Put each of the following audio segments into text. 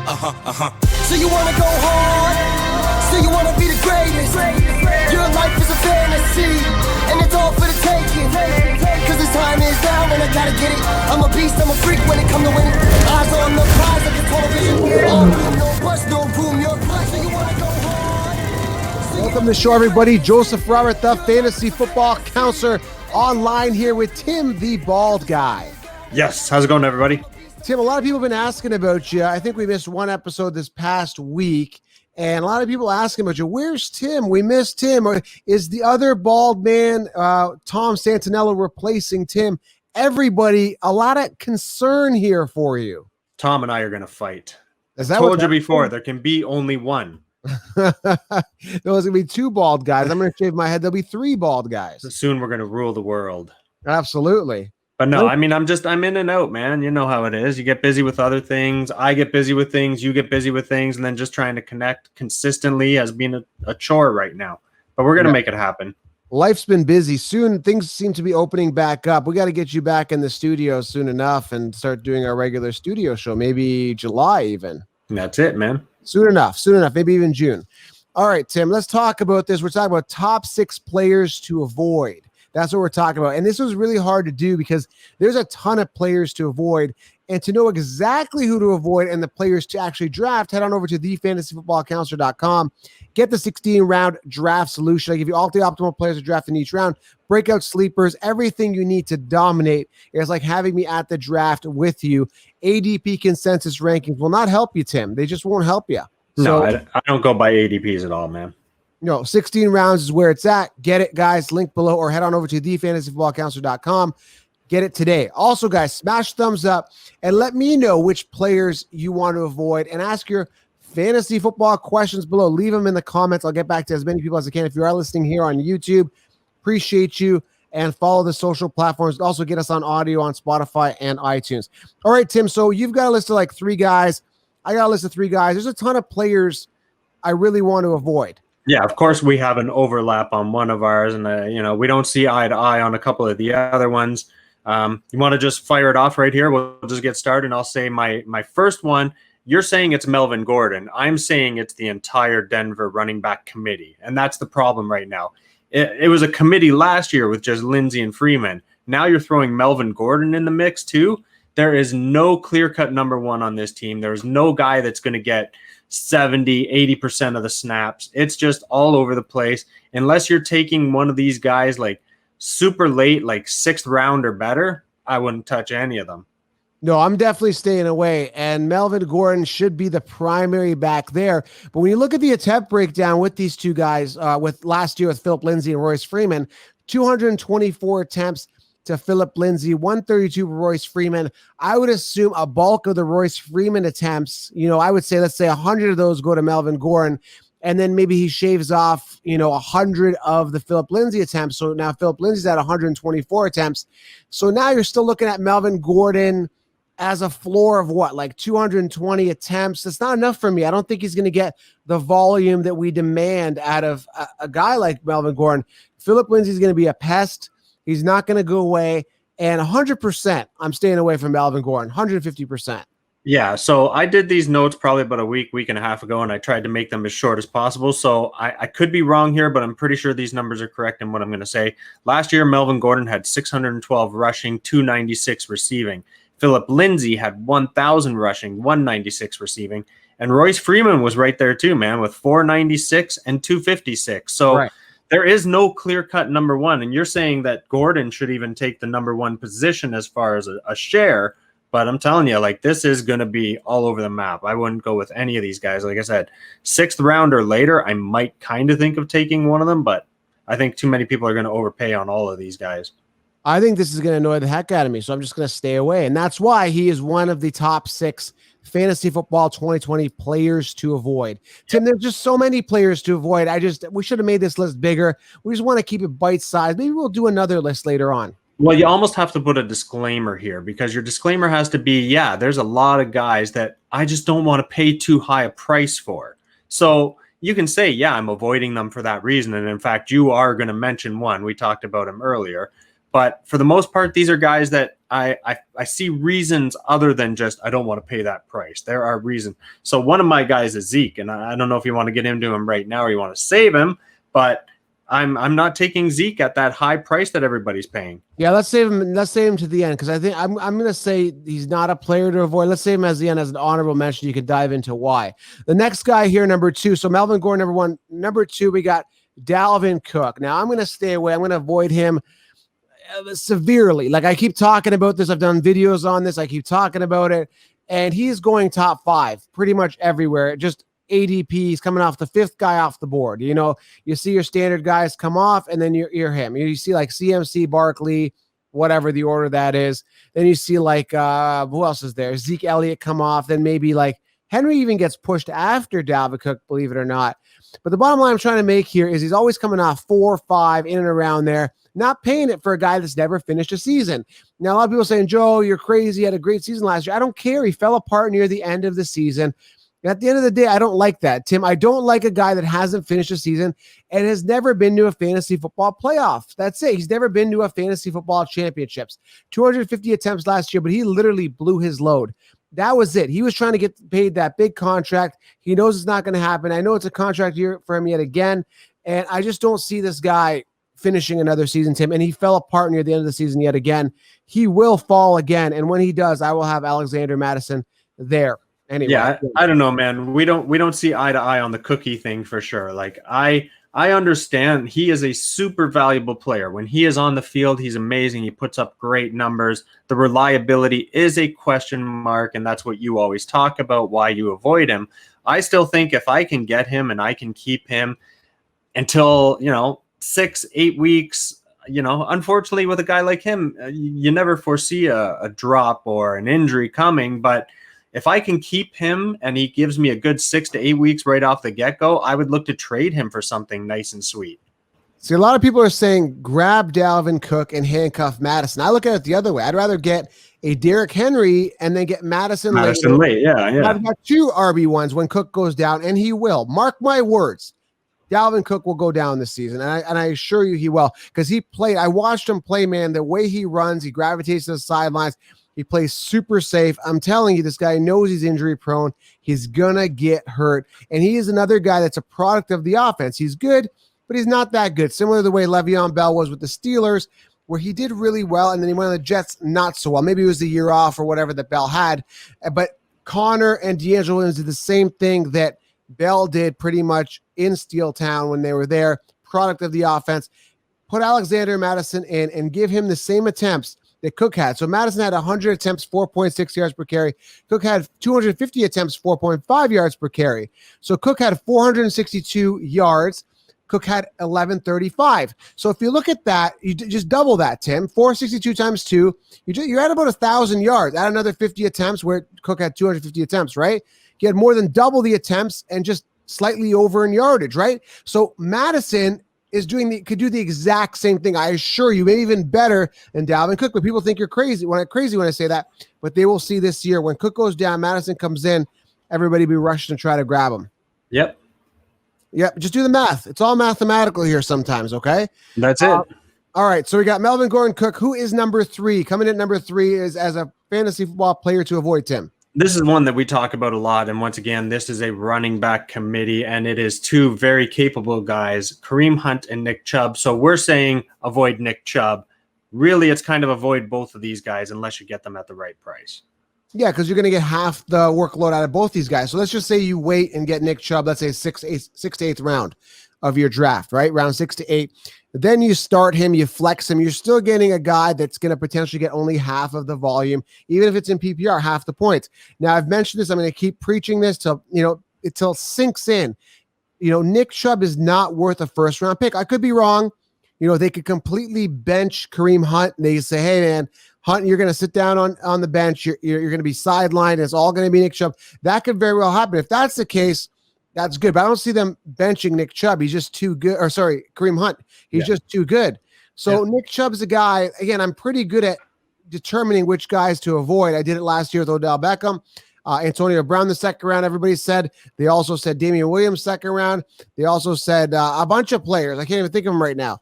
So you wanna go hard? So you wanna be the greatest? Your life is a fantasy, and it's all for the taking. Cause this time is now, and I gotta get it. I'm a beast, I'm a freak when it comes to winning. Eyes on the prize, like a television. All room, no bus, no room, your prize. So you wanna go hard? Welcome to the show, everybody. Joseph Robert, the fantasy football counselor, online here with Tim, the bald guy. Yes, how's it going, everybody? Tim, a lot of people have been asking about you. I think we missed one episode this past week, and a lot of people asking about you. Where's Tim? We missed Tim. Or is the other bald man, Tom Santinello, replacing Tim? Everybody, a lot of concern here for you. Tom and I are going to fight. Is that I told you before, there can be only one. There's going to be two bald guys. I'm going to shave my head. There'll be three bald guys. Soon we're going to rule the world. Absolutely. But no, I mean, I'm in and out, man. You know how it is. You get busy with other things. I get busy with things. You get busy with things. And then just trying to connect consistently has been a chore right now. But we're going to make it happen. Life's been busy. Soon things seem to be opening back up. We got to get you back in the studio soon enough and start doing our regular studio show. Maybe July even. That's it, man. Soon enough. Maybe even June. All right, Tim, let's talk about this. We're talking about top 6 players to avoid. That's what we're talking about. And this was really hard to do because there's a ton of players to avoid. And to know exactly who to avoid and the players to actually draft, head on over to thefantasyfootballcounselor.com. Get the 16-round draft solution. I give you all the optimal players to draft in each round, breakout sleepers, everything you need to dominate. It's like having me at the draft with you. ADP consensus rankings will not help you, Tim. They just won't help you. No, I don't go by ADPs at all, man. No, 16 rounds is where it's at. Get it, guys. Link below or head on over to thefantasyfootballcounselor.com. Get it today. Also, guys, smash thumbs up and let me know which players you want to avoid and ask your fantasy football questions below. Leave them in the comments. I'll get back to as many people as I can. If you are listening here on YouTube, appreciate you, and follow the social platforms. Also get us on audio on Spotify and iTunes. All right, Tim, so you've got a list of like 3 guys. I got a list of 3 guys. There's a ton of players I really want to avoid. Yeah, of course we have an overlap on one of ours, and we don't see eye to eye on a couple of the other ones. You want to just fire it off right here? We'll just get started, and I'll say my first one. You're saying it's Melvin Gordon. I'm saying it's the entire Denver running back committee, and that's the problem right now. It was a committee last year with just Lindsey and Freeman. Now you're throwing Melvin Gordon in the mix too. There is no clear-cut number one on this team. There's no guy that's going to get 70, 80% of the snaps. It's just all over the place. Unless you're taking one of these guys like super late, like 6th round or better, I wouldn't touch any of them. No, I'm definitely staying away. And Melvin Gordon should be the primary back there. But when you look at the attempt breakdown with these two guys, with last year with Philip Lindsay and Royce Freeman, 224 attempts to Philip Lindsay, 132 for Royce Freeman. I would assume a bulk of the Royce Freeman attempts, I would say, let's say 100 of those go to Melvin Gordon, and then maybe he shaves off, 100 of the Philip Lindsay attempts. So now Philip Lindsay's at 124 attempts. So now you're still looking at Melvin Gordon as a floor of what, like 220 attempts. That's not enough for me. I don't think he's going to get the volume that we demand out of a guy like Melvin Gordon. Philip Lindsay's going to be a pest. He's not going to go away. And 100%, I'm staying away from Melvin Gordon, 150%. Yeah, so I did these notes probably about a week and a half ago, and I tried to make them as short as possible. So I could be wrong here, but I'm pretty sure these numbers are correct in what I'm going to say. Last year, Melvin Gordon had 612 rushing, 296 receiving. Philip Lindsay had 1,000 rushing, 196 receiving. And Royce Freeman was right there too, man, with 496 and 256. So right. There is no clear-cut number one. And you're saying that Gordon should even take the number one position as far as a share. But I'm telling you, like, this is going to be all over the map. I wouldn't go with any of these guys. Like I said, 6th round or later, I might kind of think of taking one of them. But I think too many people are going to overpay on all of these guys. I think this is going to annoy the heck out of me, so I'm just going to stay away. And that's why he is one of the top 6 fantasy football 2020 players to avoid. Tim, there's just so many players to avoid. We should have made this list bigger. We just want to keep it bite-sized. Maybe we'll do another list later on. Well, you almost have to put a disclaimer here, because your disclaimer has to be, there's a lot of guys that I just don't want to pay too high a price for. So you can say, I'm avoiding them for that reason. And in fact, you are going to mention one. We talked about him earlier. But for the most part, these are guys that I see reasons other than just I don't want to pay that price. There are reasons. So one of my guys is Zeke, and I don't know if you want to get into him right now or you want to save him, but I'm not taking Zeke at that high price that everybody's paying. Yeah, let's save him. Let's save him to the end because I think I'm going to say he's not a player to avoid. Let's save him as the end as an honorable mention. You can dive into why. The next guy here, number 2. So Melvin Gordon, number 1. Number 2, we got Dalvin Cook. Now I'm going to stay away. I'm going to avoid him severely. Like I keep talking about this. I've done videos on this. I keep talking about it, and he's going top 5 pretty much everywhere. Just ADP, he's coming off the 5th guy off the board. You know, you see your standard guys come off, and then you're him. You see like CMC, Barkley, whatever the order that is. Then you see like who else is there? Zeke Elliott come off. Then maybe like Henry even gets pushed after Dalvin Cook, believe it or not. But the bottom line I'm trying to make here is he's always coming off 4 or 5 in and around there, not paying it for a guy that's never finished a season. Now, a lot of people saying, Joe, you're crazy. He had a great season last year. I don't care. He fell apart near the end of the season. At the end of the day, I don't like that, Tim. I don't like a guy that hasn't finished a season and has never been to a fantasy football playoff. That's it. He's never been to a fantasy football championships. 250 attempts last year, but he literally blew his load. That was it. He was trying to get paid that big contract. He knows it's not going to happen. I know it's a contract year for him yet again, and I just don't see this guy finishing another season, Tim, and he fell apart near the end of the season yet again. He will fall again, and when he does, I will have Alexander Mattison there. Anyway, yeah, I don't know, man. We don't see eye to eye on the cookie thing for sure. Like I understand he is a super valuable player. When he is on the field, he's amazing. He puts up great numbers. The reliability is a question mark, and that's what you always talk about, why you avoid him. I still think if I can get him and I can keep him until, 6-8 weeks, unfortunately with a guy like him, you never foresee a drop or an injury coming, but if I can keep him and he gives me a good 6 to 8 weeks right off the get-go, I would look to trade him for something nice and sweet. See, a lot of people are saying grab Dalvin Cook and handcuff Madison. I look at it the other way. I'd rather get a Derrick Henry and then get Madison late. Yeah. I've got 2 RB1s when Cook goes down, and he will. Mark my words. Dalvin Cook will go down this season, and I assure you he will, because he played. I watched him play, man. The way he runs, he gravitates to the sidelines. He plays super safe. I'm telling you, this guy knows he's injury prone. He's going to get hurt. And he is another guy that's a product of the offense. He's good, but he's not that good. Similar to the way Le'Veon Bell was with the Steelers, where he did really well, and then he went on the Jets not so well. Maybe it was the year off or whatever that Bell had. But Connor and D'Angelo Williams did the same thing that Bell did pretty much in Steel Town when they were there. Product of the offense. Put Alexander Mattison in and give him the same attempts that Cook had. So Madison had 100 attempts, 4.6 yards per carry. Cook had 250 attempts, 4.5 yards per carry. So Cook had 462 yards. Cook had 1135. So if you look at that, you just double that, Tim. 462 times 2. You're at about 1,000 yards. Add another 50 attempts where Cook had 250 attempts, right? He had more than double the attempts and just slightly over in yardage, right? So Madison could do the exact same thing. I assure you, maybe even better than Dalvin Cook. But people think you're crazy when I say that. But they will see this year when Cook goes down, Madison comes in, everybody be rushing to try to grab him. Yep. Just do the math. It's all mathematical here sometimes. Okay. That's it. All right. So we got Melvin Gordon Cook, who is number 3. Coming in at number 3 is as a fantasy football player to avoid, Tim. This is one that we talk about a lot. And once again, this is a running back committee, and it is 2 very capable guys, Kareem Hunt and Nick Chubb. So we're saying avoid Nick Chubb. Really, it's kind of avoid both of these guys unless you get them at the right price. Yeah, because you're going to get half the workload out of both these guys. So let's just say you wait and get Nick Chubb, let's say 6th to 8th round of your draft, right? Round 6 to 8. Then you start him, you flex him. You're still getting a guy that's going to potentially get only half of the volume, even if it's in PPR, half the points. Now, I've mentioned this. I'm going to keep preaching this till it sinks in. Nick Chubb is not worth a first-round pick. I could be wrong. They could completely bench Kareem Hunt. And they say, hey, man, Hunt, you're going to sit down on the bench. You're going to be sidelined. And it's all going to be Nick Chubb. That could very well happen. If that's the case, that's good. But I don't see them benching Nick Chubb. He's just too good. Or sorry, Kareem Hunt. He's just too good. So Nick Chubb's a guy, again, I'm pretty good at determining which guys to avoid. I did it last year with Odell Beckham. Antonio Brown, the second round, everybody said. They also said Damian Williams, second round. They also said a bunch of players. I can't even think of them right now.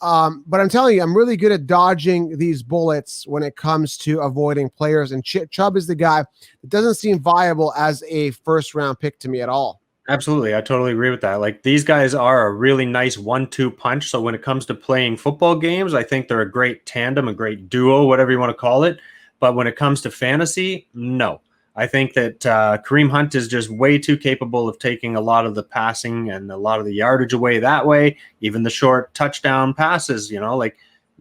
But I'm telling you, I'm really good at dodging these bullets when it comes to avoiding players. And Chubb is the guy that doesn't seem viable as a first round pick to me at all. Absolutely. I totally agree with that. Like these guys are a really nice 1-2 punch. So when it comes to playing football games, I think they're a great tandem, a great duo, whatever you want to call it. But when it comes to fantasy, no. I think that Kareem Hunt is just way too capable of taking a lot of the passing and a lot of the yardage away that way. Even the short touchdown passes, like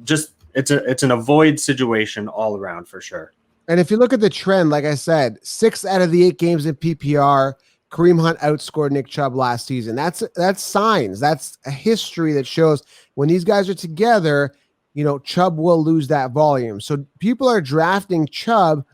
just it's an avoid situation all around for sure. And if you look at the trend, like I said, 6 out of the 8 games in PPR, Kareem Hunt outscored Nick Chubb last season. That's signs. That's a history that shows when these guys are together, Chubb will lose that volume. So people are drafting Chubb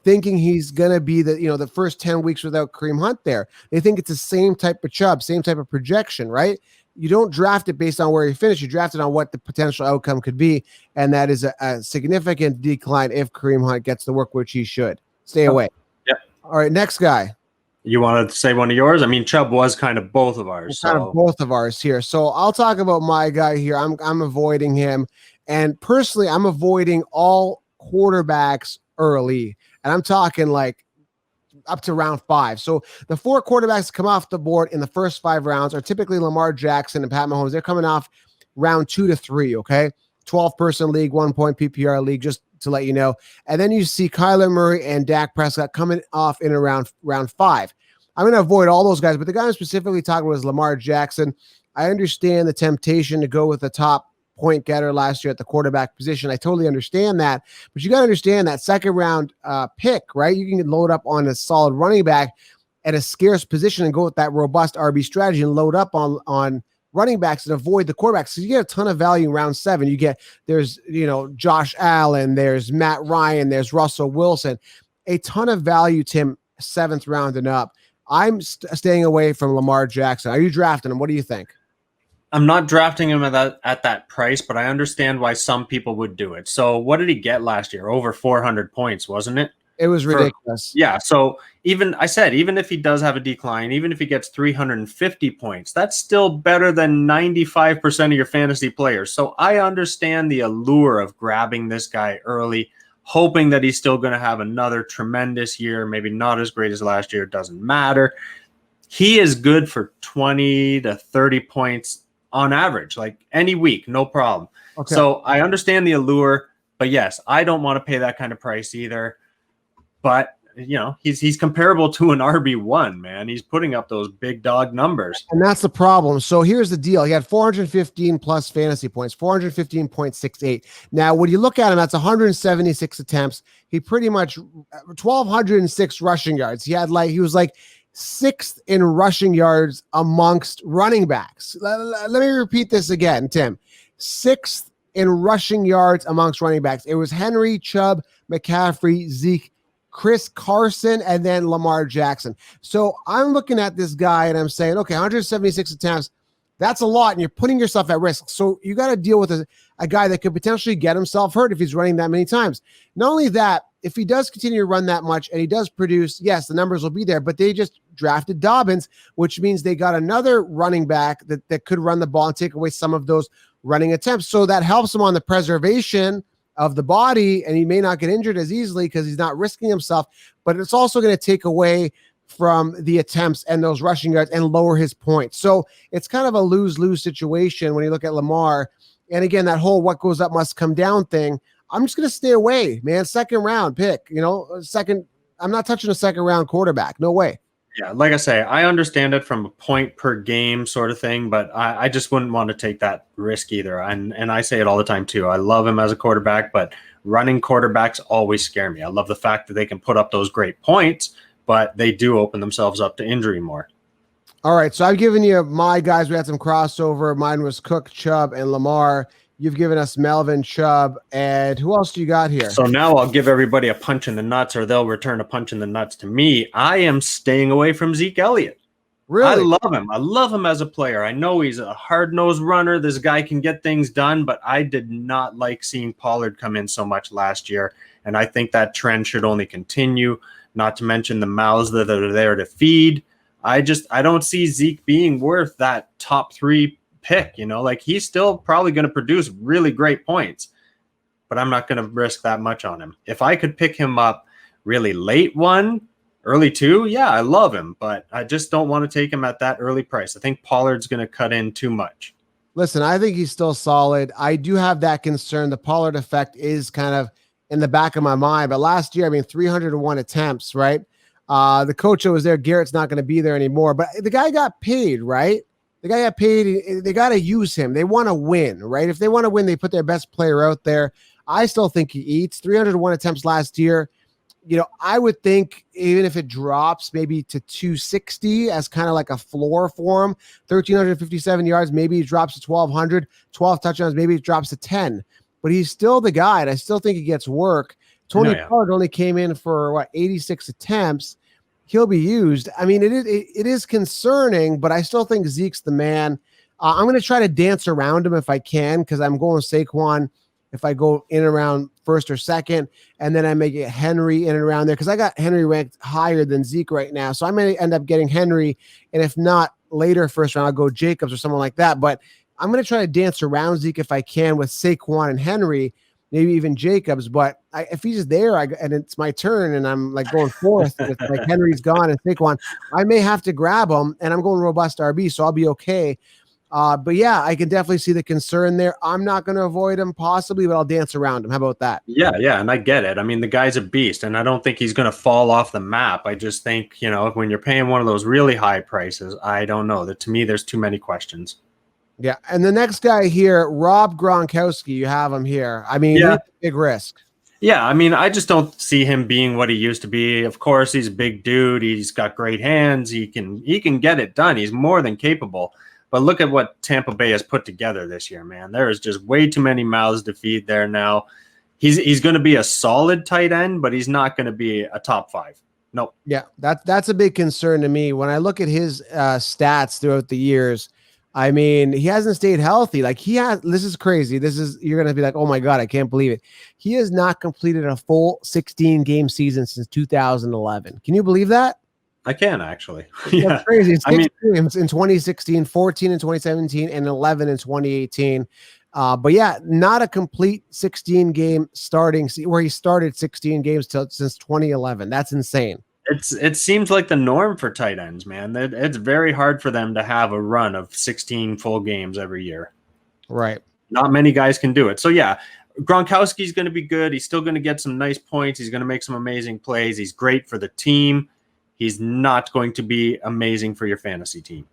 thinking he's going to be the first 10 weeks without Kareem Hunt there. They think it's the same type of Chubb, same type of projection, right? You don't draft it based on where you finish. You draft it on what the potential outcome could be, and that is a significant decline if Kareem Hunt gets the work which he should. Stay away. Yep. All right, next guy. You want to say one of yours? I mean, Chubb was kind of both of ours. Kind of both of ours here. So I'll talk about my guy here. I'm avoiding him. And personally, I'm avoiding all quarterbacks early. And I'm talking like up to round 5. So the 4 quarterbacks come off the board in the first 5 rounds are typically Lamar Jackson and Pat Mahomes. They're coming off round 2 to 3, okay? 12-person league, 1-point PPR league, just to let you know. And then you see Kyler Murray and Dak Prescott coming off in around round 5. I'm going to avoid all those guys, but the guy I'm specifically talking about is Lamar Jackson. I understand the temptation to go with the top point getter last year at the quarterback position. I totally understand that, but you got to understand that second round pick, right? You can load up on a solid running back at a scarce position and go with that robust RB strategy and load up on running backs and avoid the quarterbacks. So you get a ton of value in round 7. There's Josh Allen, there's Matt Ryan, there's Russell Wilson, a ton of value, Tim, 7th round and up. I'm staying away from Lamar Jackson. Are you drafting him? What do you think? I'm not drafting him at that price, but I understand why some people would do it. So what did he get last year? Over 400 points, wasn't it? It was ridiculous. Yeah. So even if he does have a decline, even if he gets 350 points, that's still better than 95% of your fantasy players. So I understand the allure of grabbing this guy early, hoping that he's still going to have another tremendous year, maybe not as great as last year. It doesn't matter. He is good for 20 to 30 points on average, like any week, no problem. Okay. So I understand the allure, but yes, I don't want to pay that kind of price either. But he's comparable to an RB1, man. He's putting up those big dog numbers. And that's the problem. So here's the deal. He had 415 plus fantasy points, 415.68. Now, when you look at him, that's 176 attempts. He pretty much 1,206 rushing yards. He was like 6th in rushing yards amongst running backs. Let me repeat this again, Tim. 6th in rushing yards amongst running backs. It was Henry, Chubb, McCaffrey, Zeke, Chris Carson, and then Lamar Jackson. So I'm looking at this guy and I'm saying, okay, 176 attempts, that's a lot, and you're putting yourself at risk. So you got to deal with a guy that could potentially get himself hurt if he's running that many times. Not only that, if he does continue to run that much and he does produce, yes, the numbers will be there, but they just drafted Dobbins, which means they got another running back that could run the ball and take away some of those running attempts. So that helps him on the preservation of the body, and he may not get injured as easily because he's not risking himself, but it's also going to take away from the attempts and those rushing yards and lower his points. So it's kind of a lose-lose situation when you look at Lamar. And again, that whole what goes up must come down thing, I'm just going to stay away, man. Second round pick, I'm not touching a second round quarterback. No way. Yeah, like I say, I understand it from a point per game sort of thing, but I just wouldn't want to take that risk either. And I say it all the time too. I love him as a quarterback, but running quarterbacks always scare me. I love the fact that they can put up those great points, but they do open themselves up to injury more. All right, so I've given you my guys. We had some crossover. Mine was Cook, Chubb, and Lamar. You've given us Melvin, Chubb, and who else do you got here? So now I'll give everybody a punch in the nuts, or they'll return a punch in the nuts to me. I am staying away from Zeke Elliot. Really? I love him. I love him as a player. I know he's a hard-nosed runner. This guy can get things done, but I did not like seeing Pollard come in so much last year, and I think that trend should only continue, not to mention the mouths that are there to feed. I don't see Zeke being worth that top 3 pick, like he's still probably going to produce really great points, but I'm not going to risk that much on him. If I could pick him up really late 1, early 2, yeah, I love him, but I just don't want to take him at that early price. I think Pollard's going to cut in too much. Listen, I think he's still solid. I do have that concern. The Pollard effect is kind of in the back of my mind, but last year, 301 attempts, right? The coach that was there, Garrett's not going to be there anymore, but the guy got paid, right? The guy got paid. They got to use him. They want to win, right? If they want to win, they put their best player out there. I still think he eats 301 attempts last year. I would think even if it drops maybe to 260 as kind of like a floor for him, 1,357 yards, maybe he drops to 1,200, 12 touchdowns, maybe it drops to 10. But he's still the guy, and I still think he gets work. Tony Pollard only came in for 86 attempts. He'll be used. It is concerning, but I still think Zeke's the man. I'm going to try to dance around him if I can, because I'm going Saquon if I go in around first or second, and then I may get Henry in and around there because I got Henry ranked higher than Zeke right now. So I may end up getting Henry, and if not later first round, I'll go Jacobs or someone like that. But I'm going to try to dance around Zeke if I can with Saquon and Henry, maybe even Jacobs. But if he's there and it's my turn and I'm like going fourth, it's like Henry's gone and Saquon, I may have to grab him, and I'm going robust RB, so I'll be okay. But yeah, I can definitely see the concern there. I'm not going to avoid him possibly, but I'll dance around him. How about that? Yeah, and I get it. The guy's a beast, and I don't think he's going to fall off the map. I just think, when you're paying one of those really high prices, I don't know. To me, there's too many questions. Yeah, and the next guy here, Rob Gronkowski, you have him here. Big risk. Yeah, I just don't see him being what he used to be. Of course, he's a big dude. He's got great hands. He can get it done. He's more than capable. But look at what Tampa Bay has put together this year, man. There is just way too many mouths to feed there now. He's going to be a solid tight end, but he's not going to be a top 5. Nope. Yeah, that's a big concern to me. When I look at his stats throughout the years, he hasn't stayed healthy. This is crazy. You're going to be like, oh my God, I can't believe it. He has not completed a full 16-game season since 2011. Can you believe that? I can actually. That's crazy. 6 games in 2016, 14 in 2017, and 11 in 2018. But yeah, not a complete 16-game starting where he started 16 games since 2011. That's insane. It seems like the norm for tight ends, man. It's very hard for them to have a run of 16 full games every year. Right. Not many guys can do it. So yeah, Gronkowski's going to be good. He's still going to get some nice points. He's going to make some amazing plays. He's great for the team. He's not going to be amazing for your fantasy team.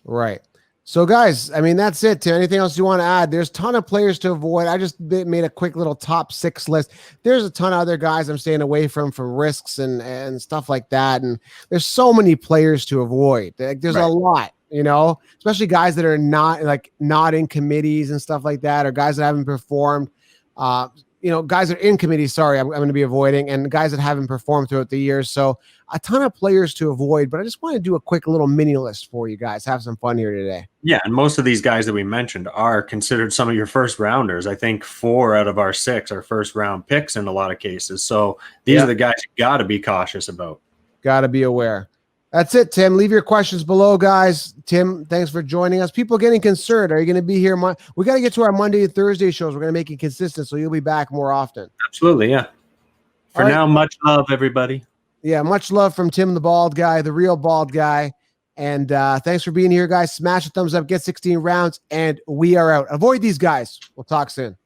Right. So, guys, that's it. Tim, anything else you want to add? There's a ton of players to avoid. I just made a quick little top 6 list. There's a ton of other guys I'm staying away from risks and stuff like that. And there's so many players to avoid. There's a lot, especially guys that are not in committees and stuff like that, or guys that haven't performed. Guys that are in committees, sorry, I'm going to be avoiding, and guys that haven't performed throughout the years. So a ton of players to avoid, but I just want to do a quick little mini list for you guys. Have some fun here today. Yeah, and most of these guys that we mentioned are considered some of your first rounders. I think 4 out of our 6 are first round picks in a lot of cases. So these are the guys you got to be cautious about. Got to be aware. That's it, Tim. Leave your questions below, guys. Tim, thanks for joining us. People getting concerned. Are you going to be here? We got to get to our Monday and Thursday shows. We're going to make it consistent, so you'll be back more often. Absolutely, yeah. For now, much love, everybody. Yeah, much love from Tim, the bald guy, the real bald guy. And thanks for being here, guys. Smash a thumbs up, get 16 rounds, and we are out. Avoid these guys. We'll talk soon.